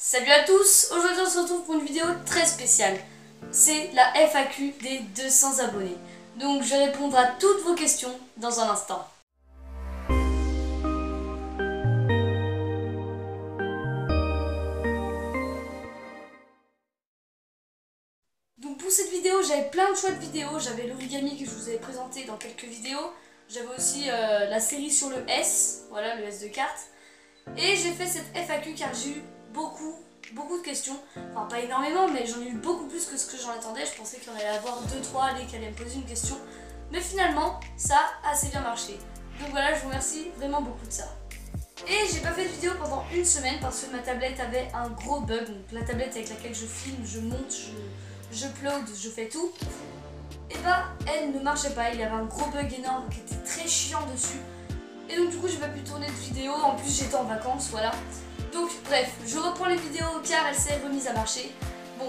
Salut à tous, aujourd'hui on se retrouve pour une vidéo très spéciale. C'est la FAQ des 200 abonnés. Donc je vais répondre à toutes vos questions dans un instant. Donc pour cette vidéo j'avais plein de choix de vidéos. J'avais l'origami que je vous avais présenté dans quelques vidéos. J'avais aussi la série sur le S, voilà le S de cartes. Et j'ai fait cette FAQ car j'ai eu beaucoup de questions, enfin pas énormément mais j'en ai eu beaucoup plus que ce que j'en attendais. Je pensais qu'il y en allait avoir 2-3 qui allaient me poser une question, mais finalement ça a assez bien marché. Donc voilà, je vous remercie vraiment beaucoup de ça. Et j'ai pas fait de vidéo pendant une semaine parce que ma tablette avait un gros bug. Donc la tablette avec laquelle je filme, je monte, je upload, je fais tout, et bah elle ne marchait pas. Il y avait un gros bug énorme qui était très chiant dessus. Et donc du coup j'ai pas pu tourner de vidéo, en plus j'étais en vacances, voilà. Donc bref, je reprends les vidéos car elle s'est remise à marcher. Bon,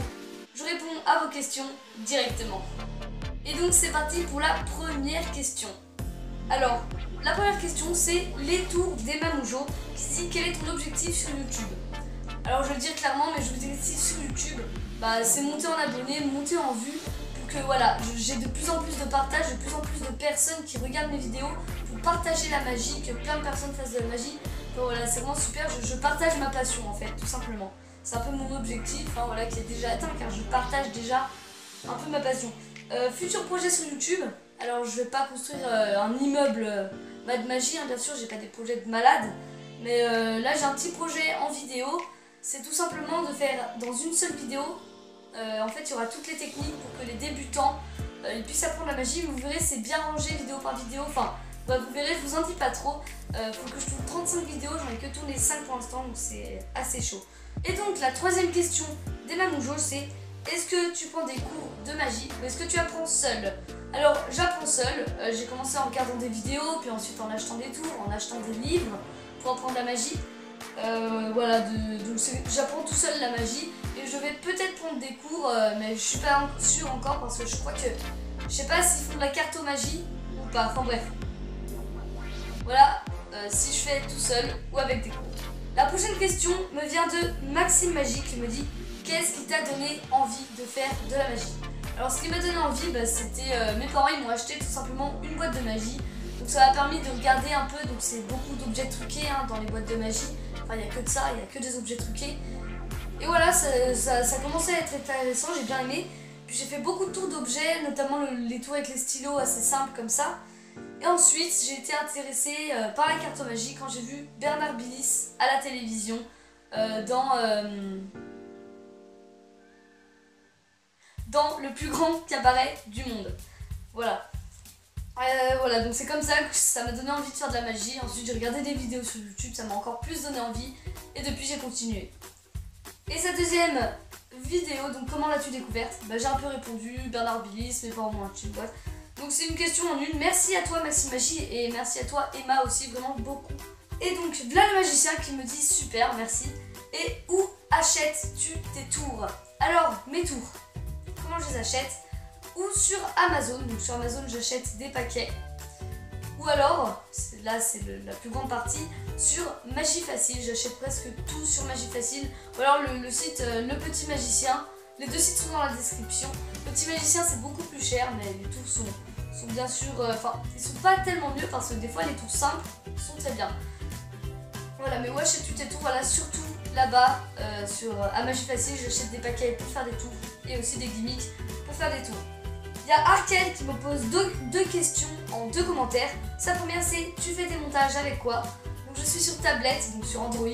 je réponds à vos questions directement. Et donc c'est parti pour la première question. Alors, la première question c'est les tours d'Emma Moujo qui dit quel est ton objectif sur YouTube. Alors je vais le dire clairement, mais je vous dis sur YouTube, bah, c'est monter en abonnés, monter en vues, pour que voilà, j'ai de plus en plus de partage, de plus en plus de personnes qui regardent mes vidéos pour partager la magie, que plein de personnes fassent de la magie. Donc voilà, c'est vraiment super, je partage ma passion en fait, tout simplement. C'est un peu mon objectif, hein, voilà, qui est déjà atteint car je partage déjà un peu ma passion. Futur projet sur YouTube, alors je vais pas construire un immeuble de magie, hein, bien sûr, j'ai pas des projets de malade, mais là j'ai un petit projet en vidéo. C'est tout simplement de faire dans une seule vidéo, en fait il y aura toutes les techniques pour que les débutants ils puissent apprendre la magie. Vous verrez, c'est bien rangé vidéo par vidéo, enfin bah, vous verrez, je vous en dis pas trop. Faut que je tourne 35 vidéos, j'en ai que tourné 5 pour l'instant, donc c'est assez chaud. Et donc la troisième question d'Emma Moujo, c'est est-ce que tu prends des cours de magie ou est-ce que tu apprends seul? Alors j'apprends seul, j'ai commencé en regardant des vidéos, puis ensuite en achetant des tours, en achetant des livres pour apprendre la magie. Voilà, donc j'apprends tout seul la magie et je vais peut-être prendre des cours, mais je suis pas sûre encore parce que je crois que je sais pas s'ils font de la cartomagie ou pas, enfin bref. Voilà, si je fais tout seul ou avec des cours. La prochaine question me vient de Maxime Magie qui me dit qu'est-ce qui t'a donné envie de faire de la magie? Alors ce qui m'a donné envie, bah, c'était mes parents, ils m'ont acheté tout simplement une boîte de magie. Donc ça m'a permis de regarder un peu, donc c'est beaucoup d'objets truqués hein, dans les boîtes de magie. Enfin il n'y a que de ça, il n'y a que des objets truqués. Et voilà, ça commençait à être intéressant, j'ai bien aimé. Puis j'ai fait beaucoup de tours d'objets, notamment les tours avec les stylos assez simples comme ça. Et ensuite j'ai été intéressée par la cartomagie quand j'ai vu Bernard Billis à la télévision dans le plus grand cabaret du monde. Voilà. Voilà, donc c'est comme ça que ça m'a donné envie de faire de la magie. Ensuite j'ai regardé des vidéos sur YouTube, ça m'a encore plus donné envie. Et depuis j'ai continué. Et sa deuxième vidéo, donc comment l'as-tu découverte? Bah, j'ai un peu répondu, Bernard Billis, mes parents m'ont acheté une boîte. Donc c'est une question en une. Merci à toi Maxime Magie et merci à toi Emma aussi, vraiment beaucoup. Et donc là le magicien qui me dit super, merci. Et où achètes-tu tes tours? Alors mes tours, comment je les achète? Ou sur Amazon, donc sur Amazon j'achète des paquets. Ou alors, là c'est la plus grande partie, sur Magie Facile, j'achète presque tout sur Magie Facile. Ou alors le site Le Petit Magicien, les deux sites sont dans la description. Le Petit Magicien c'est beaucoup plus cher, mais les tours sont bien sûr, enfin ils sont pas tellement mieux parce que des fois les tours simples sont très bien. Voilà, mais où achètes-tu tes tours? Voilà, surtout là-bas, à Magie Facile, j'achète des paquets pour faire des tours et aussi des gimmicks pour faire des tours. Il y a Arkel qui me pose deux questions en 2 commentaires. Sa première c'est tu fais tes montages avec quoi? Donc je suis sur tablette, donc sur Android.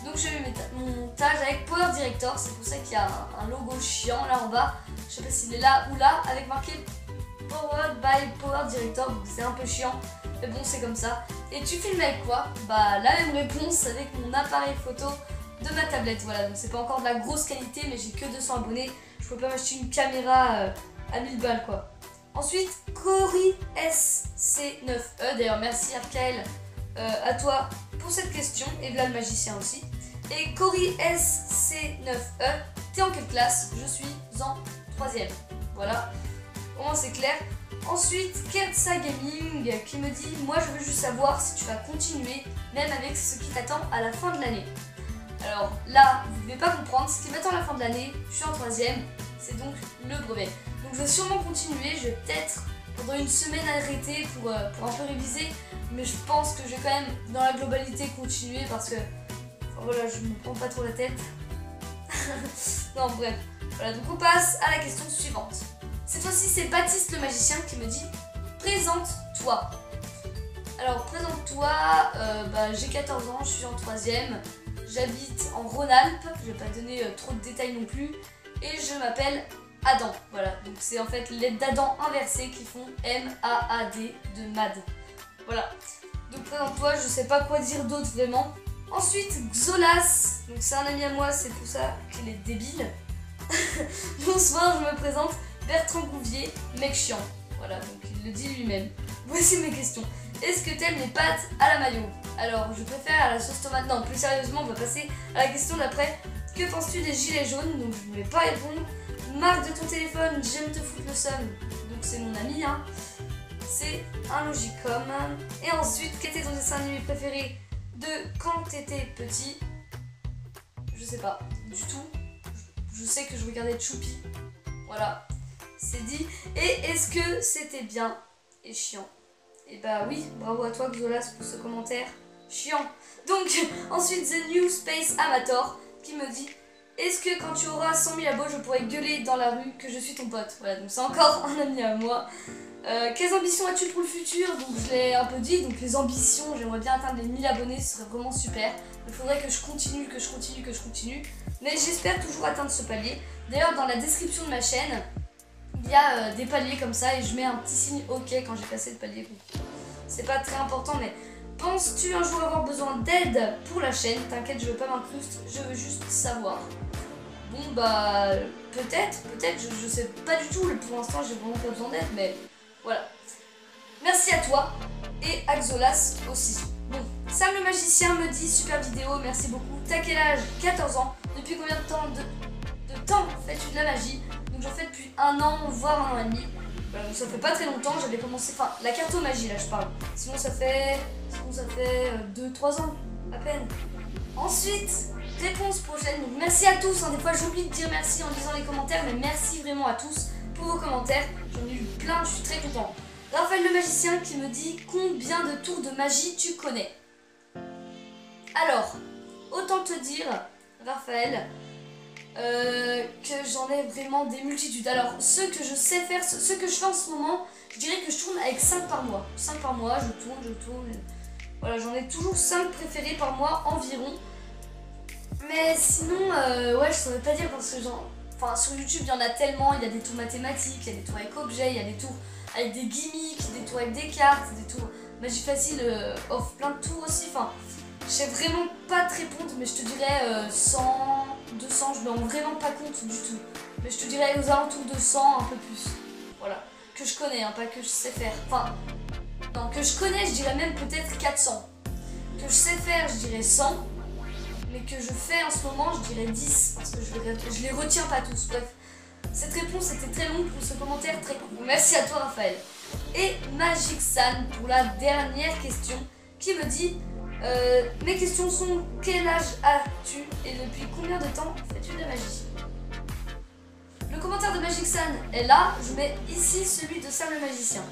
Donc je fais mon montage avec Power Director. C'est pour ça qu'il y a un logo chiant là en bas. Je sais pas s'il est là ou là avec marqué Powered by Power Director. Donc c'est un peu chiant. Mais bon c'est comme ça. Et tu filmes avec quoi? Bah la même réponse avec mon appareil photo de ma tablette. Voilà, donc c'est pas encore de la grosse qualité mais j'ai que 200 abonnés. Je peux pas m'acheter une caméra à 1000 balles quoi. Ensuite, Cory SC9E, d'ailleurs merci Arkael à toi pour cette question, et Vlad le magicien aussi. Et Cory SC9E, t'es en quelle classe? Je suis en 3ème. Voilà, au moins c'est clair. Ensuite, Kertsa Gaming qui me dit moi je veux juste savoir si tu vas continuer même avec ce qui t'attend à la fin de l'année. Alors là, vous ne devez pas comprendre, ce qui m'attend à la fin de l'année, je suis en 3ème, c'est donc le brevet. Donc je vais sûrement continuer, je vais peut-être pendant une semaine arrêter pour un peu réviser, mais je pense que je vais quand même dans la globalité continuer parce que enfin, voilà, je me prends pas trop la tête. Non bref, voilà, donc on passe à la question suivante. Cette fois-ci c'est Baptiste le magicien qui me dit « Présente-toi ». Alors présente-toi, j'ai 14 ans, je suis en 3ème, j'habite en Rhône-Alpes, je vais pas donner trop de détails non plus, et je m'appelle Adam. Voilà, donc c'est en fait les lettres d'Adam inversées qui font M-A-A-D de MAD. Voilà, donc présente-toi, je sais pas quoi dire d'autre vraiment. Ensuite, Xolas, donc c'est un ami à moi, c'est pour ça qu'il est débile. Bonsoir, je me présente, Bertrand Gouvier, mec chiant. Voilà, donc il le dit lui-même. Voici mes questions. Est-ce que t'aimes les pâtes à la mayo? Alors, je préfère à la sauce tomate. Non, plus sérieusement, on va passer à la question d'après. Que penses-tu des gilets jaunes? Donc, je ne vais pas répondre. Marque de ton téléphone, j'aime te foutre le seum. Donc, c'est mon ami, hein. C'est un Logicom. Et ensuite, quel était ton dessin animé préféré de quand t'étais petit? Je sais pas du tout. Je sais que je regardais Choupi. Voilà, c'est dit. Et est-ce que c'était bien et chiant? Et bah oui, bravo à toi Xolas pour ce commentaire chiant. Donc ensuite The New Space Amateur qui me dit: est-ce que quand tu auras 100 000 abos, je pourrais gueuler dans la rue que je suis ton pote? Voilà, donc c'est encore un ami à moi. Quelles ambitions as-tu pour le futur? Donc je l'ai un peu dit, donc les ambitions, j'aimerais bien atteindre les 1000 abonnés, ce serait vraiment super. Il faudrait que je continue, mais j'espère toujours atteindre ce palier. D'ailleurs dans la description de ma chaîne, il y a des paliers comme ça et je mets un petit signe OK quand j'ai passé le palier. C'est pas très important, mais penses-tu un jour avoir besoin d'aide pour la chaîne? T'inquiète, je veux pas m'incruster, je veux juste savoir. Bon bah peut-être, je sais pas du tout, pour l'instant j'ai vraiment pas besoin d'aide, mais voilà. Merci à toi et à Xolas aussi. Bon, Sam le magicien me dit super vidéo, merci beaucoup. T'as quel âge? 14 ans. Depuis combien de temps fais-tu de la magie? Donc j'en fais depuis 1 an, voire 1 an et demi. Voilà, donc ça fait pas très longtemps, j'avais commencé, enfin la cartomagie là je parle. Sinon ça fait 2-3 ans à peine. Ensuite, réponse prochaine. Donc merci à tous, hein. Des fois j'oublie de dire merci en lisant les commentaires, mais merci vraiment à tous pour vos commentaires. J'en ai eu plein, je suis très content. Raphaël le magicien qui me dit combien de tours de magie tu connais? Alors, autant te dire, Raphaël, que j'en ai vraiment des multitudes. Alors, ceux que je sais faire, ceux que je fais en ce moment, je dirais que je tourne avec 5 par mois. 5 par mois, je tourne. Voilà, j'en ai toujours 5 préférés par mois environ. Mais sinon, ouais, je saurais pas dire parce que enfin, sur YouTube, il y en a tellement. Il y a des tours mathématiques, il y a des tours avec objets, il y a des tours avec des gimmicks, des tours avec des cartes, des tours magie facile, offre plein de tours aussi. Enfin, je sais vraiment pas te répondre, mais je te dirais 100, 200, je me rends vraiment pas compte du tout. Mais je te dirais aux alentours de 100, un peu plus. Voilà, que je connais, hein, pas que je sais faire. Enfin, non, que je connais, je dirais même peut-être 400. Que je sais faire, je dirais 100. Mais que je fais en ce moment, je dirais 10, parce que je les retiens pas tous. Bref, cette réponse était très longue pour ce commentaire très court. Merci à toi Raphaël. Et Magic San pour la dernière question qui me dit mes questions sont: quel âge as-tu et depuis combien de temps fais-tu de la magie? Le commentaire de Magic San est là, je mets ici celui de Sam le magicien.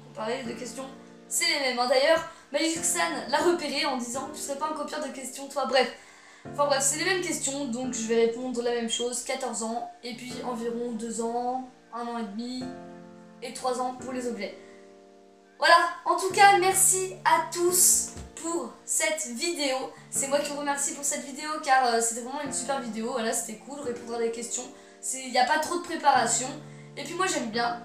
Comparé les deux questions, c'est les mêmes. D'ailleurs, Magic San l'a repéré en disant tu serais pas un copieur de questions toi. Bref, c'est les mêmes questions, donc je vais répondre la même chose. 14 ans, et puis environ 2 ans, 1 an et demi, et 3 ans pour les objets. Voilà, en tout cas, merci à tous pour cette vidéo. C'est moi qui vous remercie pour cette vidéo car c'était vraiment une super vidéo. Voilà, c'était cool, répondre à des questions. Il n'y a pas trop de préparation. Et puis moi, j'aime bien.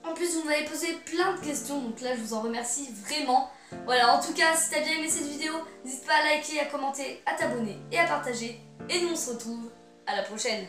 En plus, vous m'avez posé plein de questions, donc là, je vous en remercie vraiment. Voilà, en tout cas, si t'as bien aimé cette vidéo, n'hésite pas à liker, à commenter, à t'abonner et à partager. Et nous, on se retrouve à la prochaine.